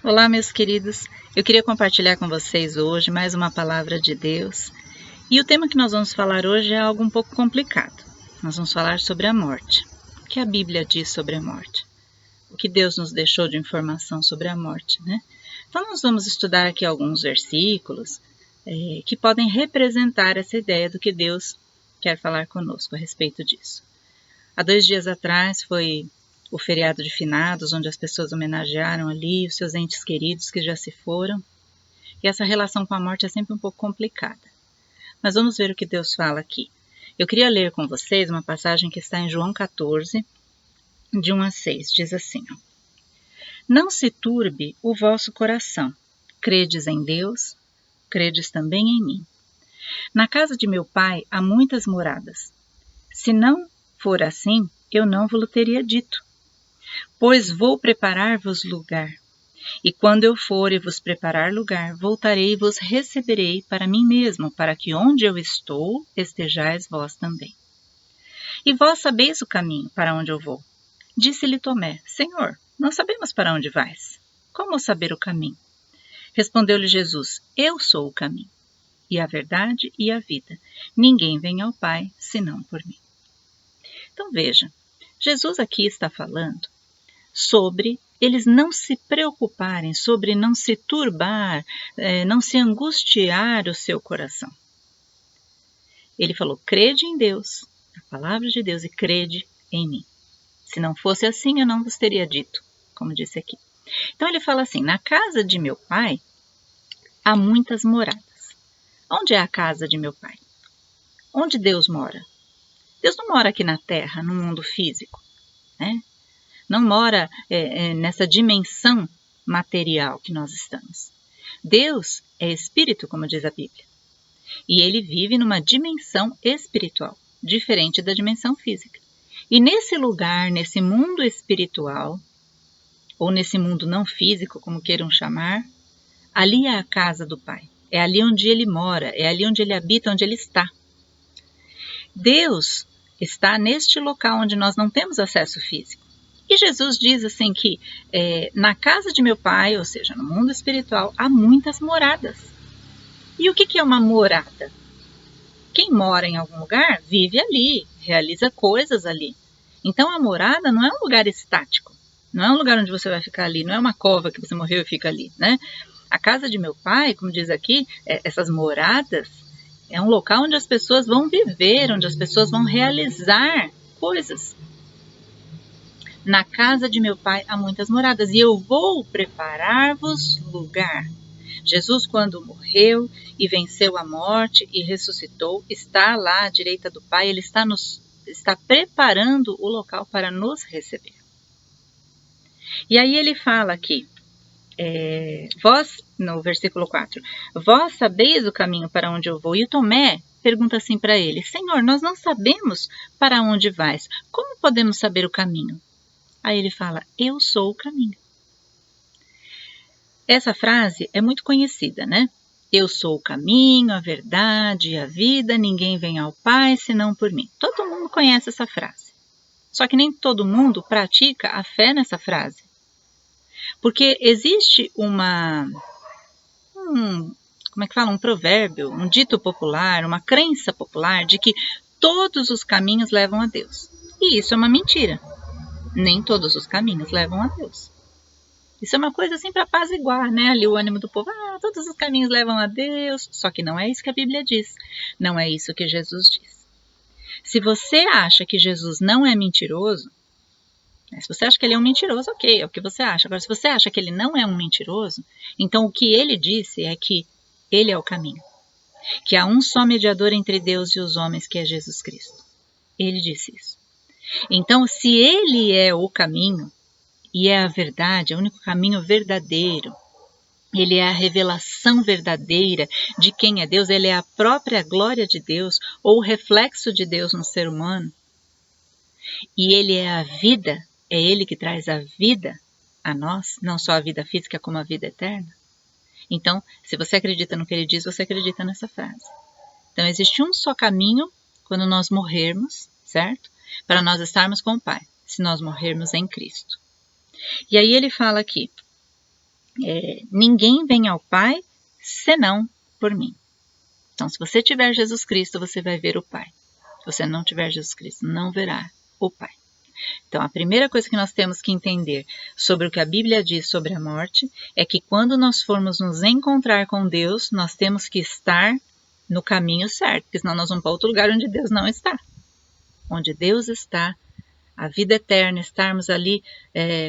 Olá, meus queridos. Eu queria compartilhar com vocês hoje mais uma palavra de Deus. E o tema que nós vamos falar hoje é algo um pouco complicado. Nós vamos falar sobre a morte. O que a Bíblia diz sobre a morte? O que Deus nos deixou de informação sobre a morte, né? Então nós vamos estudar aqui alguns versículos que podem representar essa ideia do que Deus quer falar conosco a respeito disso. Há 2 dias atrás foi o feriado de finados, onde as pessoas homenagearam ali os seus entes queridos que já se foram. E essa relação com a morte é sempre um pouco complicada. Mas vamos ver o que Deus fala aqui. Eu queria ler com vocês uma passagem que está em João 14, de 1 a 6. Diz assim: Não se turbe o vosso coração. Credes em Deus, credes também em mim. Na casa de meu pai há muitas moradas. Se não for assim, eu não vos teria dito. Pois vou preparar-vos lugar. E quando eu for e vos preparar lugar, voltarei e vos receberei para mim mesmo, para que onde eu estou, estejais vós também. E vós sabeis o caminho para onde eu vou. Disse-lhe Tomé: Senhor, não sabemos para onde vais. Como saber o caminho? Respondeu-lhe Jesus: Eu sou o caminho, e a verdade e a vida. Ninguém vem ao Pai, senão por mim. Então veja, Jesus aqui está falando sobre eles não se preocuparem, sobre não se turbar, não se angustiar o seu coração. Ele falou: crede em Deus, a palavra de Deus, e crede em mim. Se não fosse assim, eu não vos teria dito, como disse aqui. Então ele fala assim: na casa de meu pai há muitas moradas. Onde é a casa de meu pai? Onde Deus mora? Deus não mora aqui na terra, no mundo físico, né? Não mora nessa dimensão material que nós estamos. Deus é espírito, como diz a Bíblia. E ele vive numa dimensão espiritual, diferente da dimensão física. E nesse lugar, nesse mundo espiritual, ou nesse mundo não físico, como queiram chamar, ali é a casa do Pai. É ali onde ele mora, é ali onde ele habita, onde ele está. Deus está neste local onde nós não temos acesso físico. E Jesus diz assim que na casa de meu pai, ou seja, no mundo espiritual, há muitas moradas. E o que é uma morada? Quem mora em algum lugar vive ali, realiza coisas ali. Então a morada não é um lugar estático, não é um lugar onde você vai ficar ali, não é uma cova que você morreu e fica ali, né? A casa de meu pai, como diz aqui, essas moradas, é um local onde as pessoas vão viver, onde as pessoas vão realizar coisas. Na casa de meu pai há muitas moradas, e eu vou preparar-vos lugar. Jesus, quando morreu e venceu a morte e ressuscitou, está lá à direita do Pai, ele está preparando o local para nos receber. E aí ele fala aqui, vós, no versículo 4, vós sabeis o caminho para onde eu vou. E o Tomé pergunta assim para ele: Senhor, nós não sabemos para onde vais, como podemos saber o caminho? Aí ele fala: eu sou o caminho. Essa frase é muito conhecida, né? Eu sou o caminho, a verdade e a vida, ninguém vem ao Pai senão por mim. Todo mundo conhece essa frase. Só que nem todo mundo pratica a fé nessa frase. Porque existe um provérbio, um dito popular, uma crença popular de que todos os caminhos levam a Deus. E isso é uma mentira. Nem todos os caminhos levam a Deus. Isso é uma coisa assim para apaziguar, né? Ali o ânimo do povo, todos os caminhos levam a Deus. Só que não é isso que a Bíblia diz. Não é isso que Jesus diz. Se você acha que Jesus não é mentiroso, se você acha que ele é um mentiroso, ok, é o que você acha. Agora, se você acha que ele não é um mentiroso, então o que ele disse é que ele é o caminho. Que há um só mediador entre Deus e os homens, que é Jesus Cristo. Ele disse isso. Então, se ele é o caminho, e é a verdade, é o único caminho verdadeiro, ele é a revelação verdadeira de quem é Deus, ele é a própria glória de Deus, ou o reflexo de Deus no ser humano, e ele é a vida, é ele que traz a vida a nós, não só a vida física como a vida eterna. Então, se você acredita no que ele diz, você acredita nessa frase. Então, existe um só caminho quando nós morrermos, certo? Para nós estarmos com o Pai, se nós morrermos em Cristo. E aí ele fala aqui, Ninguém vem ao Pai senão por mim. Então, se você tiver Jesus Cristo, você vai ver o Pai. Se você não tiver Jesus Cristo, não verá o Pai. Então, a primeira coisa que nós temos que entender sobre o que a Bíblia diz sobre a morte é que quando nós formos nos encontrar com Deus, nós temos que estar no caminho certo, porque senão nós vamos para outro lugar onde Deus não está. Onde Deus está, a vida eterna, estarmos ali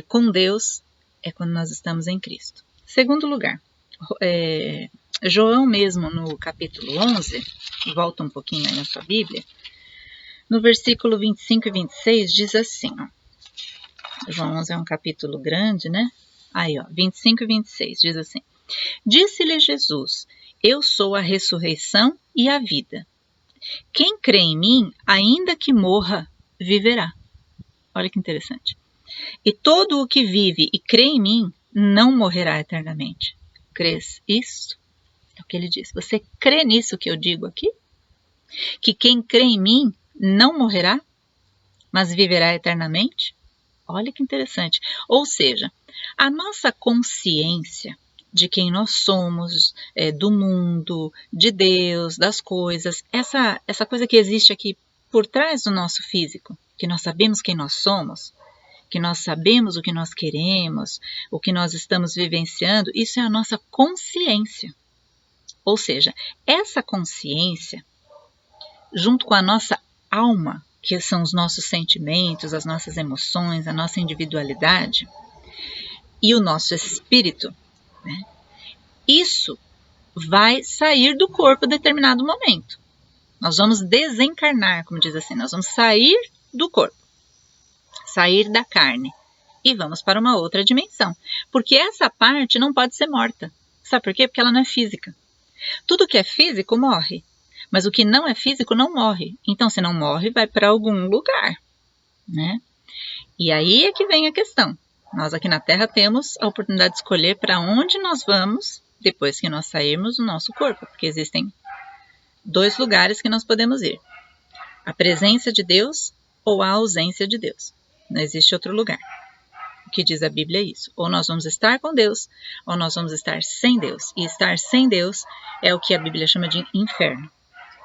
com Deus, é quando nós estamos em Cristo. Segundo lugar, João mesmo no capítulo 11, volta um pouquinho aí na sua Bíblia, no versículo 25 e 26 diz assim, ó, João 11 é um capítulo grande, né? Aí, ó, 25 e 26 diz assim, disse-lhe Jesus, eu sou a ressurreição e a vida. Quem crê em mim, ainda que morra, viverá. Olha que interessante. E todo o que vive e crê em mim, não morrerá eternamente. Crês isso? É o que ele diz. Você crê nisso que eu digo aqui? Que quem crê em mim não morrerá, mas viverá eternamente? Olha que interessante. Ou seja, a nossa consciência de quem nós somos, do mundo, de Deus, das coisas, essa coisa que existe aqui por trás do nosso físico, que nós sabemos quem nós somos, que nós sabemos o que nós queremos, o que nós estamos vivenciando, isso é a nossa consciência. Ou seja, essa consciência, junto com a nossa alma, que são os nossos sentimentos, as nossas emoções, a nossa individualidade, e o nosso espírito, né? Isso vai sair do corpo em determinado momento. Nós vamos desencarnar, como diz assim, nós vamos sair do corpo, sair da carne e vamos para uma outra dimensão. Porque essa parte não pode ser morta. Sabe por quê? Porque ela não é física. Tudo que é físico morre, mas o que não é físico não morre. Então, se não morre, vai para algum lugar, né? E aí é que vem a questão. Nós aqui na Terra temos a oportunidade de escolher para onde nós vamos depois que nós sairmos do nosso corpo, porque existem 2 lugares que nós podemos ir. A presença de Deus ou a ausência de Deus. Não existe outro lugar. O que diz a Bíblia é isso. Ou nós vamos estar com Deus, ou nós vamos estar sem Deus. E estar sem Deus é o que a Bíblia chama de inferno.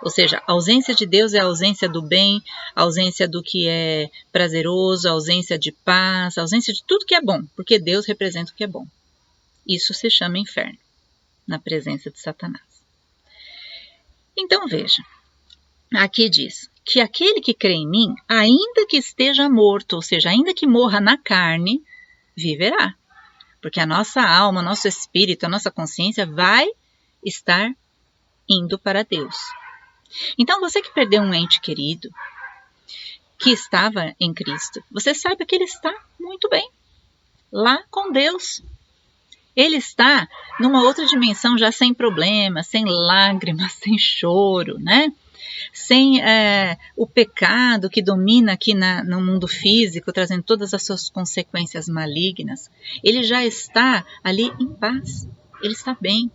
Ou seja, a ausência de Deus é a ausência do bem, a ausência do que é prazeroso, a ausência de paz, a ausência de tudo que é bom, porque Deus representa o que é bom. Isso se chama inferno, na presença de Satanás. Então veja, aqui diz que aquele que crê em mim, ainda que esteja morto, ou seja, ainda que morra na carne, viverá. Porque a nossa alma, o nosso espírito, a nossa consciência vai estar indo para Deus. Então, você que perdeu um ente querido, que estava em Cristo, você sabe que ele está muito bem, lá com Deus. Ele está numa outra dimensão, já sem problemas, sem lágrimas, sem choro, né? Sem o pecado que domina aqui no mundo físico, trazendo todas as suas consequências malignas. Ele já está ali em paz, ele está bem.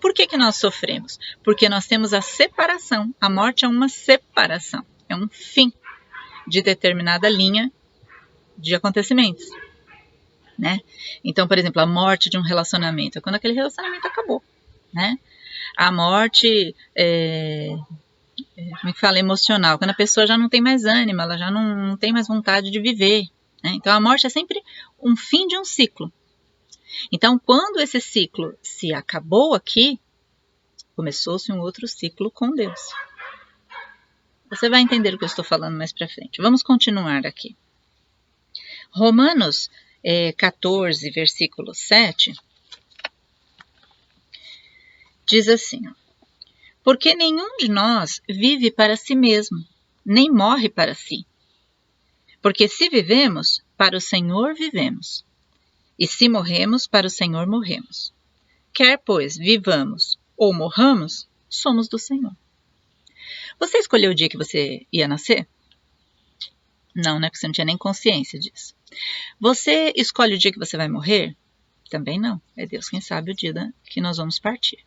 Por que nós sofremos? Porque nós temos a separação. A morte é uma separação, é um fim de determinada linha de acontecimentos, né? Então, por exemplo, a morte de um relacionamento é quando aquele relacionamento acabou, né? A morte, como é que fala, emocional, quando a pessoa já não tem mais ânimo, ela já não tem mais vontade de viver, né? Então, a morte é sempre um fim de um ciclo. Então, quando esse ciclo se acabou aqui, começou-se um outro ciclo com Deus. Você vai entender o que eu estou falando mais para frente. Vamos continuar aqui. Romanos 14, versículo 7, diz assim, porque nenhum de nós vive para si mesmo, nem morre para si. Porque se vivemos, para o Senhor vivemos. E se morremos, para o Senhor morremos. Quer, pois, vivamos ou morramos, somos do Senhor. Você escolheu o dia que você ia nascer? Não, né? Porque você não tinha nem consciência disso. Você escolhe o dia que você vai morrer? Também não. É Deus quem sabe o dia que nós vamos partir.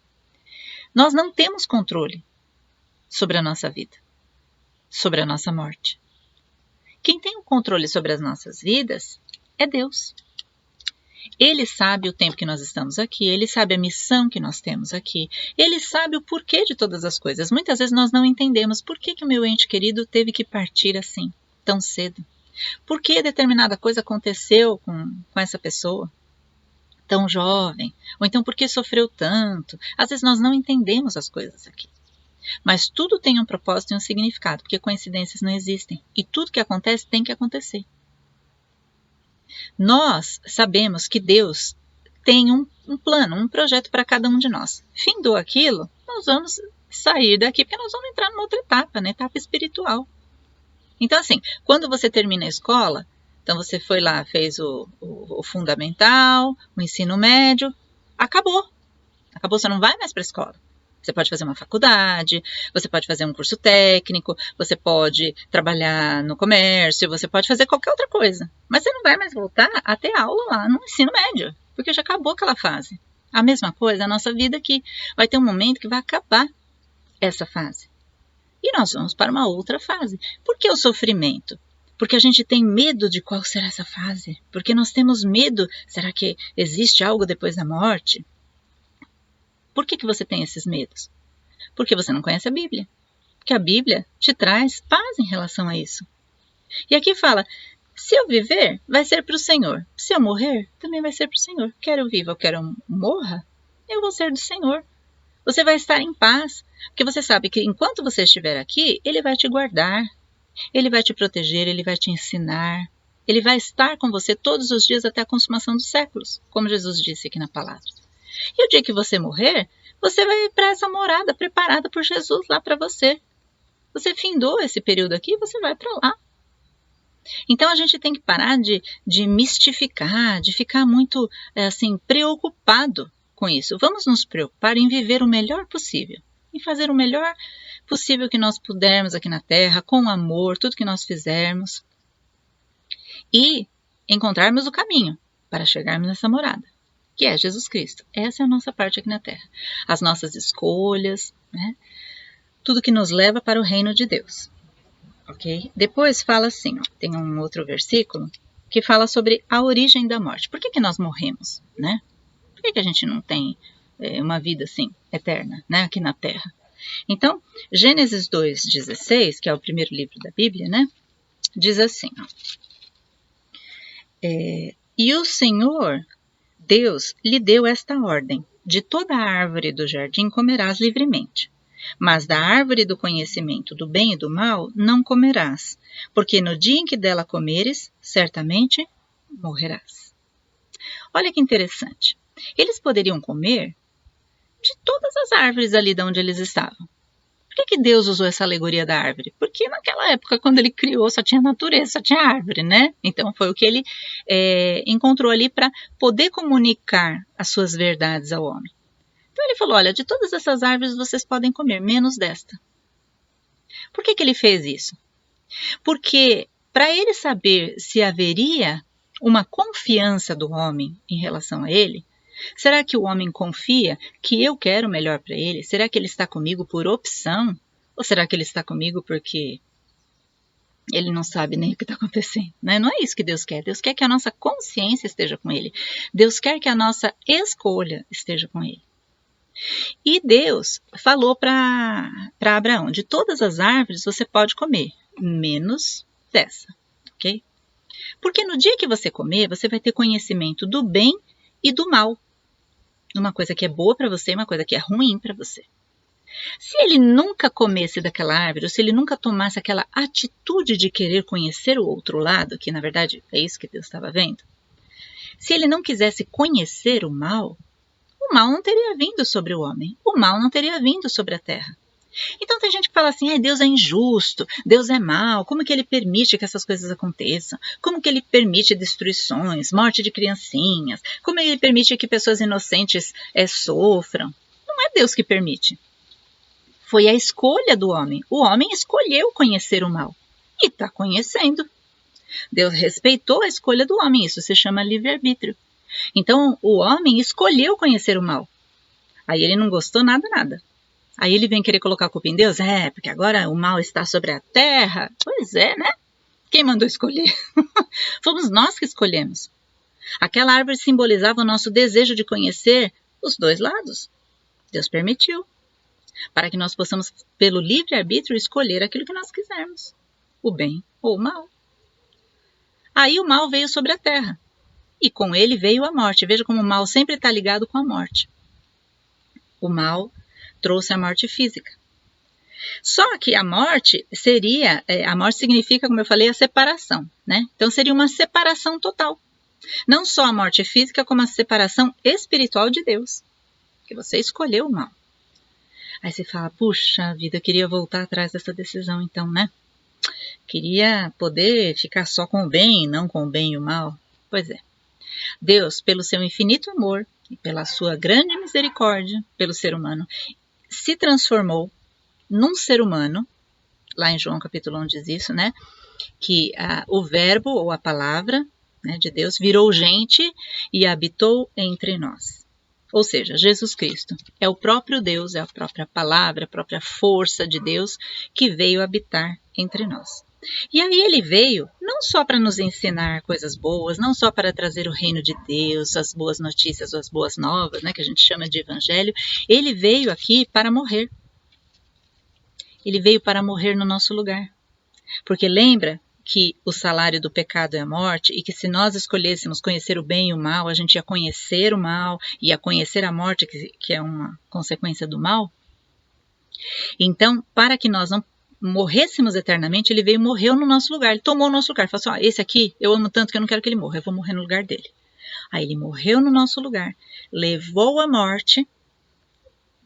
Nós não temos controle sobre a nossa vida, sobre a nossa morte. Quem tem o controle sobre as nossas vidas é Deus. Ele sabe o tempo que nós estamos aqui, Ele sabe a missão que nós temos aqui, Ele sabe o porquê de todas as coisas. Muitas vezes nós não entendemos por que o meu ente querido teve que partir assim, tão cedo. Por que determinada coisa aconteceu com essa pessoa tão jovem? Ou então por que sofreu tanto? Às vezes nós não entendemos as coisas aqui. Mas tudo tem um propósito e um significado, porque coincidências não existem. E tudo que acontece tem que acontecer. Nós sabemos que Deus tem um plano, um projeto para cada um de nós. Findou aquilo, nós vamos sair daqui, porque nós vamos entrar numa outra etapa, na etapa espiritual. Então, assim, quando você termina a escola, então você foi lá, fez o fundamental, o ensino médio, acabou. Acabou, você não vai mais para a escola. Você pode fazer uma faculdade, você pode fazer um curso técnico, você pode trabalhar no comércio, você pode fazer qualquer outra coisa. Mas você não vai mais voltar a ter aula lá no ensino médio, porque já acabou aquela fase. A mesma coisa a nossa vida aqui. Vai ter um momento que vai acabar essa fase. E nós vamos para uma outra fase. Por que o sofrimento? Porque a gente tem medo de qual será essa fase. Porque nós temos medo, será que existe algo depois da morte? Por que você tem esses medos? Porque você não conhece a Bíblia. Porque a Bíblia te traz paz em relação a isso. E aqui fala, se eu viver, vai ser para o Senhor. Se eu morrer, também vai ser para o Senhor. Quer eu viva ou quer eu morra, eu vou ser do Senhor. Você vai estar em paz, porque você sabe que enquanto você estiver aqui, Ele vai te guardar, Ele vai te proteger, Ele vai te ensinar, Ele vai estar com você todos os dias até a consumação dos séculos, como Jesus disse aqui na palavra. E o dia que você morrer, você vai para essa morada preparada por Jesus lá para você. Você findou esse período aqui, você vai para lá. Então a gente tem que parar de mistificar, de ficar muito assim preocupado com isso. Vamos nos preocupar em viver o melhor possível, em fazer o melhor possível que nós pudermos aqui na Terra, com amor, tudo que nós fizermos, e encontrarmos o caminho para chegarmos nessa morada, que é Jesus Cristo. Essa é a nossa parte aqui na Terra. As nossas escolhas, né? Tudo que nos leva para o reino de Deus. Ok? Depois fala assim, ó, tem um outro versículo que fala sobre a origem da morte. Por que nós morremos, né? Por que a gente não tem uma vida assim, eterna, né, aqui na Terra? Então, Gênesis 2,16, que é o primeiro livro da Bíblia, né, diz assim, ó, e o Senhor Deus lhe deu esta ordem, de toda a árvore do jardim comerás livremente, mas da árvore do conhecimento do bem e do mal não comerás, porque no dia em que dela comeres, certamente morrerás. Olha que interessante. Eles poderiam comer de todas as árvores ali de onde eles estavam. Por que Deus usou essa alegoria da árvore? Porque naquela época, quando ele criou, só tinha natureza, só tinha árvore, né? Então foi o que ele encontrou ali para poder comunicar as suas verdades ao homem. Então ele falou, olha, de todas essas árvores vocês podem comer, menos desta. Por que ele fez isso? Porque para ele saber se haveria uma confiança do homem em relação a ele, será que o homem confia que eu quero o melhor para ele? Será que ele está comigo por opção? Ou será que ele está comigo porque ele não sabe nem o que está acontecendo? Né? Não é isso que Deus quer. Deus quer que a nossa consciência esteja com ele. Deus quer que a nossa escolha esteja com ele. E Deus falou para Abraão, de todas as árvores você pode comer, menos dessa, ok? Porque no dia que você comer, você vai ter conhecimento do bem e do mal. Uma coisa que é boa para você e uma coisa que é ruim para você. Se ele nunca comesse daquela árvore, ou se ele nunca tomasse aquela atitude de querer conhecer o outro lado, que na verdade é isso que Deus estava vendo, se ele não quisesse conhecer o mal não teria vindo sobre o homem, o mal não teria vindo sobre a terra. Então tem gente que fala assim, Deus é injusto, Deus é mau, como que ele permite que essas coisas aconteçam? Como que ele permite destruições, morte de criancinhas? Como ele permite que pessoas inocentes sofram? Não é Deus que permite. Foi a escolha do homem. O homem escolheu conhecer o mal e está conhecendo. Deus respeitou a escolha do homem, isso se chama livre-arbítrio. Então o homem escolheu conhecer o mal. Aí ele não gostou nada. Aí ele vem querer colocar a culpa em Deus? Porque agora o mal está sobre a terra. Pois é, né? Quem mandou escolher? Fomos nós que escolhemos. Aquela árvore simbolizava o nosso desejo de conhecer os dois lados. Deus permitiu, para que nós possamos, pelo livre-arbítrio, escolher aquilo que nós quisermos, o bem ou o mal. Aí o mal veio sobre a terra, e com ele veio a morte. Veja como o mal sempre está ligado com a morte. O mal trouxe a morte física. Só que a morte significa, como eu falei, a separação, né? Então seria uma separação total. Não só a morte física, como a separação espiritual de Deus. Que você escolheu o mal. Aí você fala, puxa vida, eu queria voltar atrás dessa decisão então, né? Queria poder ficar só com o bem e não com o bem e o mal. Pois é. Deus, pelo seu infinito amor e pela sua grande misericórdia pelo ser humano, se transformou num ser humano, lá em João capítulo 1 diz isso, né? Que o verbo ou a palavra, né, de Deus virou gente e habitou entre nós. Ou seja, Jesus Cristo é o próprio Deus, é a própria palavra, a própria força de Deus que veio habitar entre nós. E aí ele veio não só para nos ensinar coisas boas, não só para trazer o reino de Deus, as boas notícias, as boas novas, né, que a gente chama de evangelho, ele veio aqui para morrer. Ele veio para morrer no nosso lugar. Porque lembra que o salário do pecado é a morte e que se nós escolhêssemos conhecer o bem e o mal, a gente ia conhecer o mal, ia conhecer a morte, que é uma consequência do mal. Então, para que nós não morrêssemos eternamente, ele veio e morreu no nosso lugar. Ele tomou o nosso lugar. Falou assim, esse aqui eu amo tanto que eu não quero que ele morra, eu vou morrer no lugar dele. Aí ele morreu no nosso lugar, levou a morte,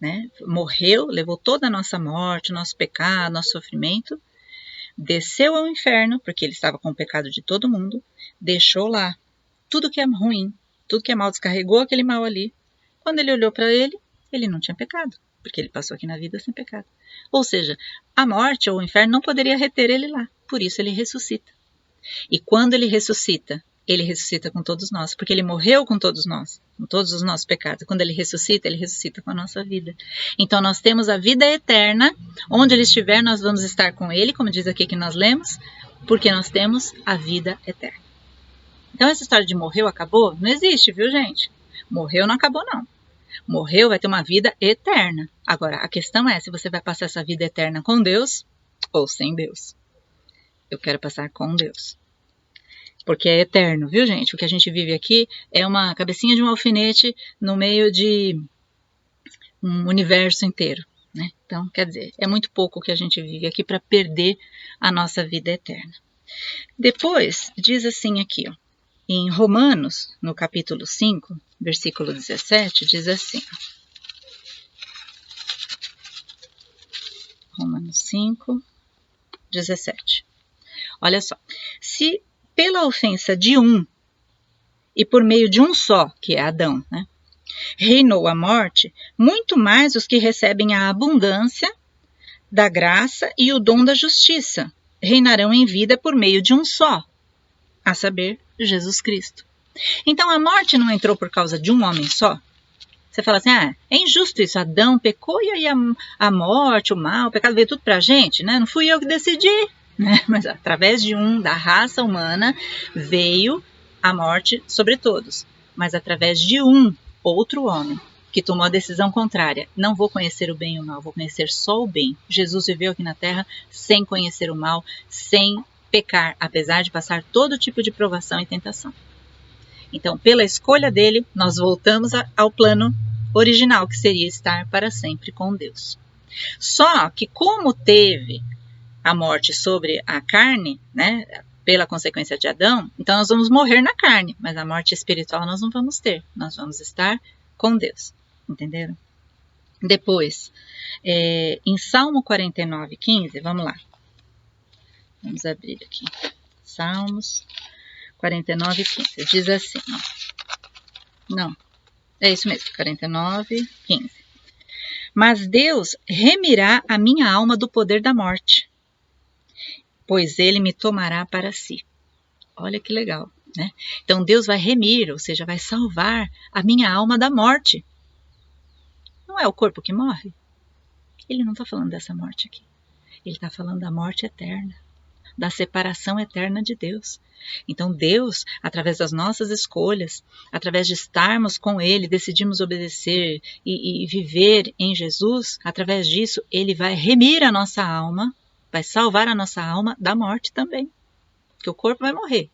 né? Morreu, levou toda a nossa morte, nosso pecado, nosso sofrimento, desceu ao inferno, porque ele estava com o pecado de todo mundo, deixou lá tudo que é ruim, tudo que é mal, descarregou aquele mal ali. Quando ele olhou para ele, ele não tinha pecado, porque ele passou aqui na vida sem pecado. Ou seja, a morte ou o inferno não poderia reter ele lá, por isso ele ressuscita. E quando ele ressuscita com todos nós, porque ele morreu com todos nós, com todos os nossos pecados. Quando ele ressuscita com a nossa vida. Então nós temos a vida eterna, onde ele estiver nós vamos estar com ele, como diz aqui que nós lemos, porque nós temos a vida eterna. Então essa história de morreu, acabou, não existe, viu gente? Morreu, não acabou não. Morreu, vai ter uma vida eterna. Agora, a questão é se você vai passar essa vida eterna com Deus ou sem Deus. Eu quero passar com Deus. Porque é eterno, viu gente? O que a gente vive aqui é uma cabecinha de um alfinete no meio de um universo inteiro, né? Então, quer dizer, é muito pouco o que a gente vive aqui para perder a nossa vida eterna. Depois, diz assim aqui, ó, em Romanos, no capítulo 5, versículo 17, diz assim, Romanos 5, 17. Olha só, se pela ofensa de um, e por meio de um só, que é Adão, né, reinou a morte, muito mais os que recebem a abundância da graça e o dom da justiça reinarão em vida por meio de um só, a saber, Jesus Cristo. Então a morte não entrou por causa de um homem só? Você fala assim, é injusto isso, Adão pecou e aí a morte, o mal, o pecado veio tudo pra gente, né? Não fui eu que decidi, né? Mas através de da raça humana, veio a morte sobre todos. Mas através de outro homem, que tomou a decisão contrária, não vou conhecer o bem e o mal, vou conhecer só o bem. Jesus viveu aqui na terra sem conhecer o mal, sem pecar, apesar de passar todo tipo de provação e tentação. Então, pela escolha dele, nós voltamos ao plano original, que seria estar para sempre com Deus. Só que como teve a morte sobre a carne, né, pela consequência de Adão, então nós vamos morrer na carne, mas a morte espiritual nós não vamos ter, nós vamos estar com Deus, entenderam? Depois, em Salmo 49, 15, vamos lá, vamos abrir aqui, Salmos 49, 15, diz assim, ó. Não, é isso mesmo, 49, 15. Mas Deus remirá a minha alma do poder da morte, pois ele me tomará para si. Olha que legal, né? Então Deus vai remir, ou seja, vai salvar a minha alma da morte. Não é o corpo que morre? Ele não está falando dessa morte aqui. Ele está falando da morte eterna. da separação eterna de Deus. Então Deus, através das nossas escolhas, através de estarmos com Ele, decidimos obedecer e viver em Jesus, através disso Ele vai remir a nossa alma, vai salvar a nossa alma da morte também, porque o corpo vai morrer.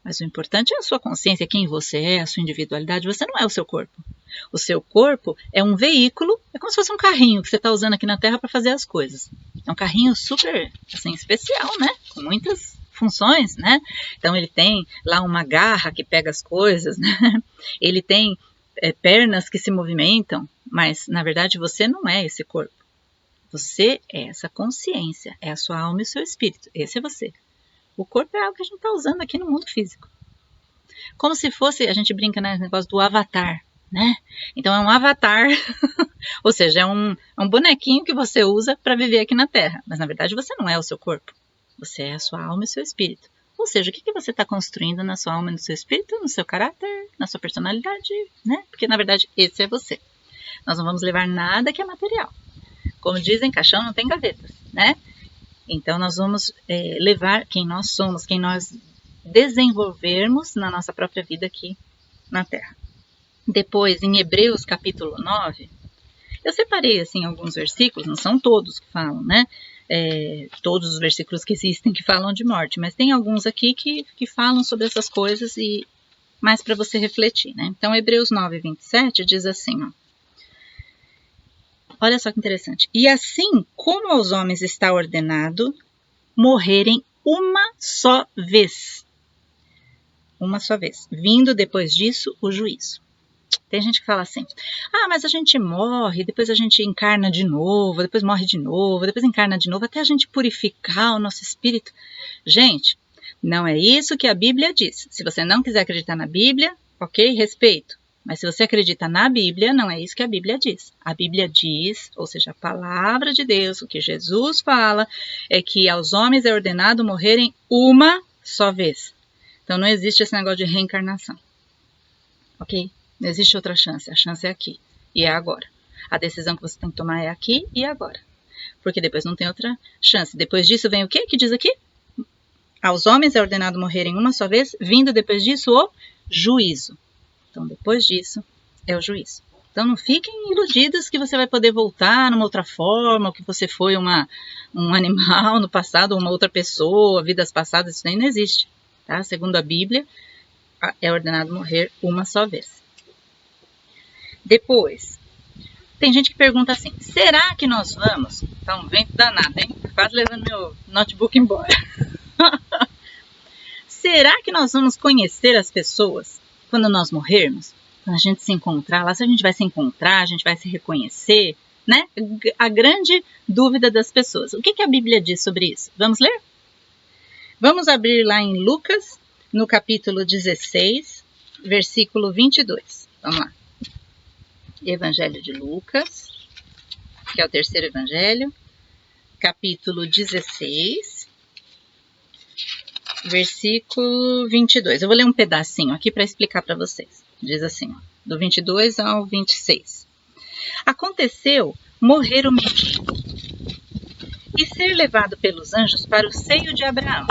Mas o importante é a sua consciência, quem você é, a sua individualidade. Você não é o seu corpo. O seu corpo é um veículo, é como se fosse um carrinho que você está usando aqui na Terra para fazer as coisas. É um carrinho super, assim, especial, né? Com muitas funções, né? Então ele tem lá uma garra que pega as coisas, né? Ele tem pernas que se movimentam, mas na verdade você não é esse corpo. Você é essa consciência, é a sua alma e o seu espírito. Esse é você. O corpo é algo que a gente está usando aqui no mundo físico. Como se fosse, a gente brinca nesse negócio do avatar, né? Então é um avatar, ou seja, é um bonequinho que você usa para viver aqui na Terra. Mas na verdade você não é o seu corpo. Você é a sua alma e o seu espírito. Ou seja, o que você está construindo na sua alma e no seu espírito, no seu caráter, na sua personalidade, né? Porque na verdade esse é você. Nós não vamos levar nada que é material. Como dizem, caixão não tem gavetas, né? Então nós vamos levar quem nós somos, quem nós desenvolvermos na nossa própria vida aqui na Terra. Depois, em Hebreus capítulo 9, eu separei assim alguns versículos, não são todos que falam, né? Todos os versículos que existem que falam de morte, mas tem alguns aqui que falam sobre essas coisas e mais para você refletir, né? Então, Hebreus 9, 27 diz assim, ó. Olha só que interessante. E assim como aos homens está ordenado morrerem uma só vez. Uma só vez. Vindo depois disso o juízo. Tem gente que fala assim, mas a gente morre, depois a gente encarna de novo, depois morre de novo, depois encarna de novo, até a gente purificar o nosso espírito. Gente, não é isso que a Bíblia diz. Se você não quiser acreditar na Bíblia, ok, respeito. Mas se você acredita na Bíblia, não é isso que a Bíblia diz. A Bíblia diz, ou seja, a palavra de Deus, o que Jesus fala, é que aos homens é ordenado morrerem uma só vez. Então não existe esse negócio de reencarnação. Ok? Não existe outra chance. A chance é aqui e é agora. A decisão que você tem que tomar é aqui e agora. Porque depois não tem outra chance. Depois disso vem o quê? Que diz aqui? Aos homens é ordenado morrerem uma só vez, vindo depois disso o juízo. Então, depois disso, é o juízo. Então, não fiquem iludidos que você vai poder voltar numa outra forma, ou que você foi um animal no passado, ou uma outra pessoa, vidas passadas, isso nem não existe. Tá? Segundo a Bíblia, é ordenado morrer uma só vez. Depois, tem gente que pergunta assim, será que nós vamos... Tá um vento danado, hein? Quase levando meu notebook embora. Será que nós vamos conhecer as pessoas quando nós morrermos? Quando a gente se encontrar lá, se a gente vai se encontrar, a gente vai se reconhecer, né? A grande dúvida das pessoas. O que a Bíblia diz sobre isso? Vamos ler? Vamos abrir lá em Lucas, no capítulo 16, versículo 22. Vamos lá. Evangelho de Lucas, que é o terceiro evangelho, capítulo 16, versículo 22. Eu vou ler um pedacinho aqui para explicar para vocês. Diz assim, ó, do 22 ao 26. Aconteceu morrer o mendigo e ser levado pelos anjos para o seio de Abraão.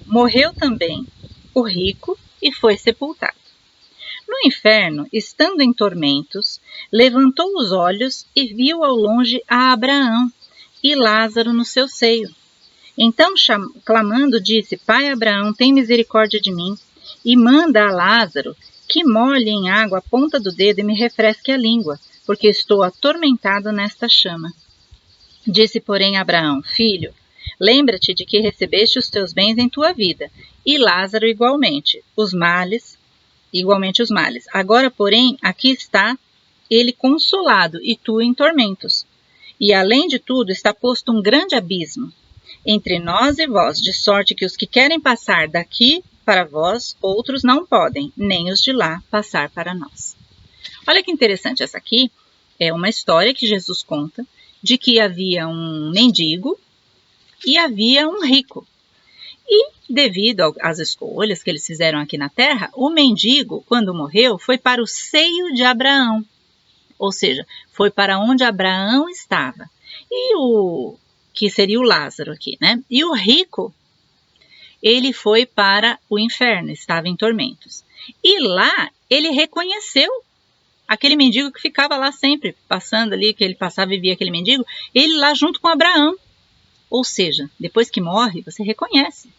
Morreu também o rico e foi sepultado. No inferno, estando em tormentos, levantou os olhos e viu ao longe a Abraão e Lázaro no seu seio. Então, clamando, disse, Pai Abraão, tem misericórdia de mim, e manda a Lázaro que molhe em água a ponta do dedo e me refresque a língua, porque estou atormentado nesta chama. Disse, porém, Abraão, filho, lembra-te de que recebeste os teus bens em tua vida, e Lázaro igualmente os males. Agora, porém, aqui está ele consolado, e tu em tormentos. E, além de tudo, está posto um grande abismo entre nós e vós, de sorte que os que querem passar daqui para vós, outros não podem, nem os de lá passar para nós. Olha que interessante, essa aqui é uma história que Jesus conta, de que havia um mendigo e havia um rico. E, devido às escolhas que eles fizeram aqui na terra, o mendigo, quando morreu, foi para o seio de Abraão. Ou seja, foi para onde Abraão estava. E o que seria o Lázaro aqui, né? E o rico, ele foi para o inferno, estava em tormentos. E lá ele reconheceu aquele mendigo que ficava lá sempre, passando ali, que ele passava e via aquele mendigo, ele lá junto com Abraão. Ou seja, depois que morre, você reconhece.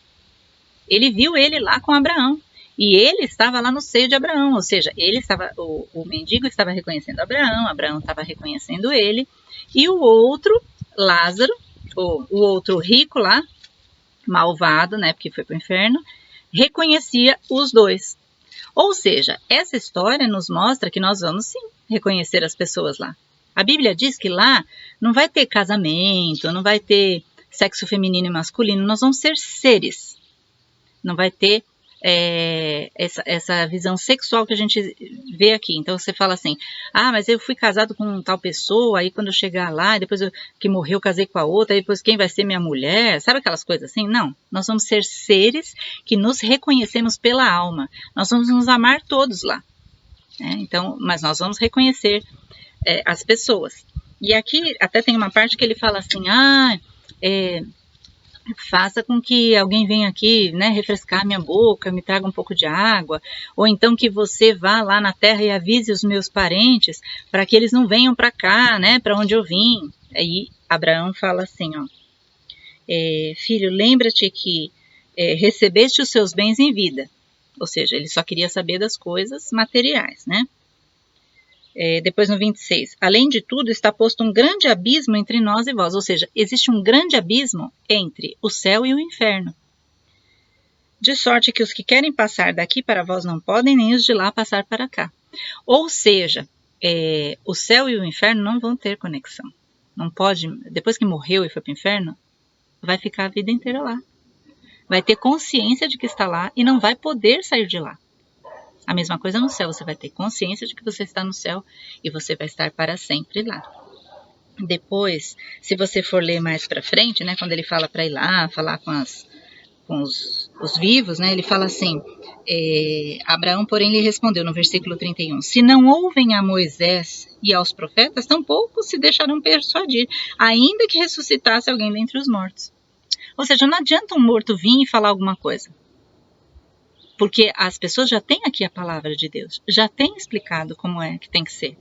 Ele viu ele lá com Abraão. E ele estava lá no seio de Abraão, ou seja, o mendigo estava reconhecendo Abraão, Abraão estava reconhecendo ele, e o outro, Lázaro, o outro rico lá, malvado, né, porque foi para o inferno, reconhecia os dois. Ou seja, essa história nos mostra que nós vamos sim reconhecer as pessoas lá. A Bíblia diz que lá não vai ter casamento, não vai ter sexo feminino e masculino, nós vamos ser seres. Não vai ter essa visão sexual que a gente vê aqui. Então você fala assim, mas eu fui casado com tal pessoa, aí quando eu chegar lá, depois que morreu, eu casei com a outra, aí depois quem vai ser minha mulher? Sabe aquelas coisas assim? Não, nós vamos ser seres que nos reconhecemos pela alma. Nós vamos nos amar todos lá. Então, mas nós vamos reconhecer as pessoas. E aqui até tem uma parte que ele fala assim, faça com que alguém venha aqui, né, refrescar minha boca, me traga um pouco de água, ou então que você vá lá na terra e avise os meus parentes para que eles não venham para cá, né, para onde eu vim. Aí Abraão fala assim, filho, lembra-te que recebeste os seus bens em vida, ou seja, ele só queria saber das coisas materiais, né? Depois no 26, além de tudo está posto um grande abismo entre nós e vós, ou seja, existe um grande abismo entre o céu e o inferno. De sorte que os que querem passar daqui para vós não podem, nem os de lá passar para cá. Ou seja, o céu e o inferno não vão ter conexão. Não pode, depois que morreu e foi para o inferno, vai ficar a vida inteira lá. Vai ter consciência de que está lá e não vai poder sair de lá. A mesma coisa no céu, você vai ter consciência de que você está no céu e você vai estar para sempre lá. Depois, se você for ler mais para frente, né, quando ele fala para ir lá, falar com os vivos, né, ele fala assim, Abraão, porém, lhe respondeu no versículo 31, se não ouvem a Moisés e aos profetas, tampouco se deixarão persuadir, ainda que ressuscitasse alguém dentre os mortos. Ou seja, não adianta um morto vir e falar alguma coisa. Porque as pessoas já têm aqui a palavra de Deus, já têm explicado como é que tem que ser.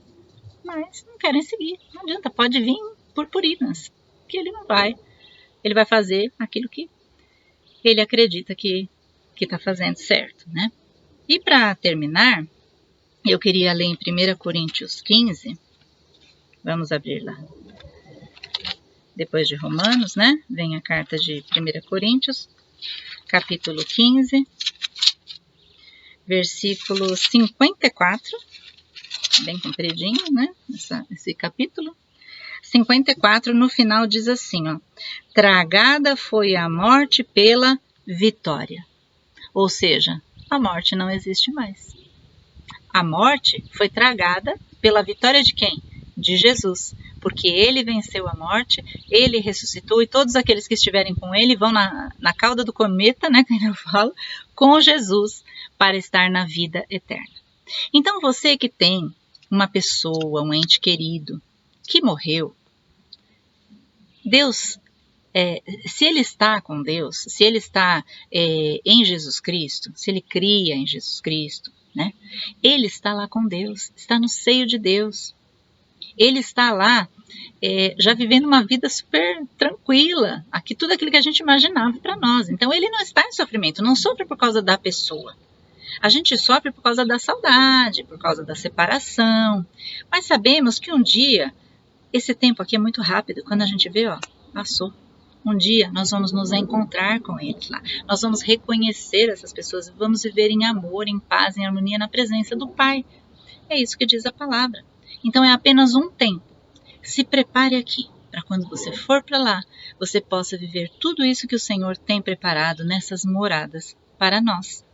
Mas não querem seguir, não adianta, pode vir purpurinas, que ele não vai. Ele vai fazer aquilo que ele acredita que está fazendo certo, né? E para terminar, eu queria ler em 1 Coríntios 15, vamos abrir lá. Depois de Romanos, né? Vem a carta de 1 Coríntios, capítulo 15, versículo 54, bem compridinho, né? Esse capítulo. 54, no final diz assim, tragada foi a morte pela vitória. Ou seja, a morte não existe mais. A morte foi tragada pela vitória de quem? De Jesus. Porque ele venceu a morte, ele ressuscitou e todos aqueles que estiverem com ele vão na cauda do cometa, né, que eu falo, com Jesus para estar na vida eterna. Então você que tem uma pessoa, um ente querido que morreu, Deus, se ele está com Deus, se ele está em Jesus Cristo, se ele cria em Jesus Cristo, né, ele está lá com Deus, está no seio de Deus. Ele está lá já vivendo uma vida super tranquila, aqui tudo aquilo que a gente imaginava para nós. Então ele não está em sofrimento, não sofre por causa da pessoa. A gente sofre por causa da saudade, por causa da separação. Mas sabemos que um dia, esse tempo aqui é muito rápido, quando a gente vê, passou. Um dia nós vamos nos encontrar com eles lá. Nós vamos reconhecer essas pessoas, vamos viver em amor, em paz, em harmonia na presença do Pai. É isso que diz a palavra. Então é apenas um tempo. Se prepare aqui, para quando você for para lá, você possa viver tudo isso que o Senhor tem preparado nessas moradas para nós.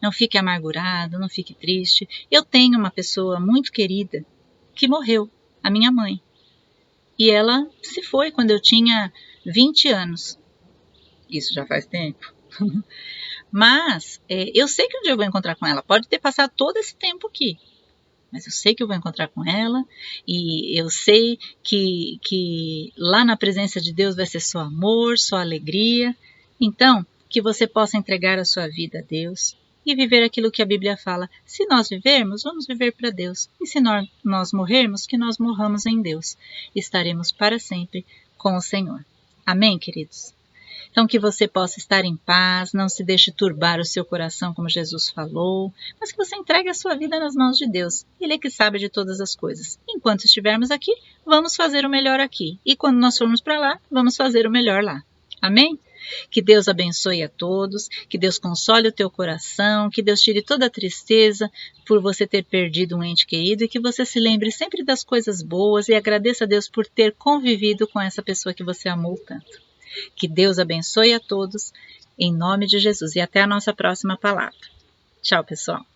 Não fique amargurado, não fique triste. Eu tenho uma pessoa muito querida que morreu, a minha mãe. E ela se foi quando eu tinha 20 anos. Isso já faz tempo. Mas eu sei que um dia eu vou encontrar com ela. Pode ter passado todo esse tempo aqui. mas eu sei que eu vou encontrar com ela e eu sei que lá na presença de Deus vai ser só amor, só alegria. Então, que você possa entregar a sua vida a Deus e viver aquilo que a Bíblia fala. Se nós vivermos, vamos viver para Deus. E se nós morrermos, que nós morramos em Deus. Estaremos para sempre com o Senhor. Amém, queridos? Então, que você possa estar em paz, não se deixe turbar o seu coração, como Jesus falou, mas que você entregue a sua vida nas mãos de Deus. Ele é que sabe de todas as coisas. Enquanto estivermos aqui, vamos fazer o melhor aqui. E quando nós formos para lá, vamos fazer o melhor lá. Amém? Que Deus abençoe a todos, que Deus console o teu coração, que Deus tire toda a tristeza por você ter perdido um ente querido e que você se lembre sempre das coisas boas e agradeça a Deus por ter convivido com essa pessoa que você amou tanto. Que Deus abençoe a todos, em nome de Jesus. E até a nossa próxima palavra. Tchau, pessoal.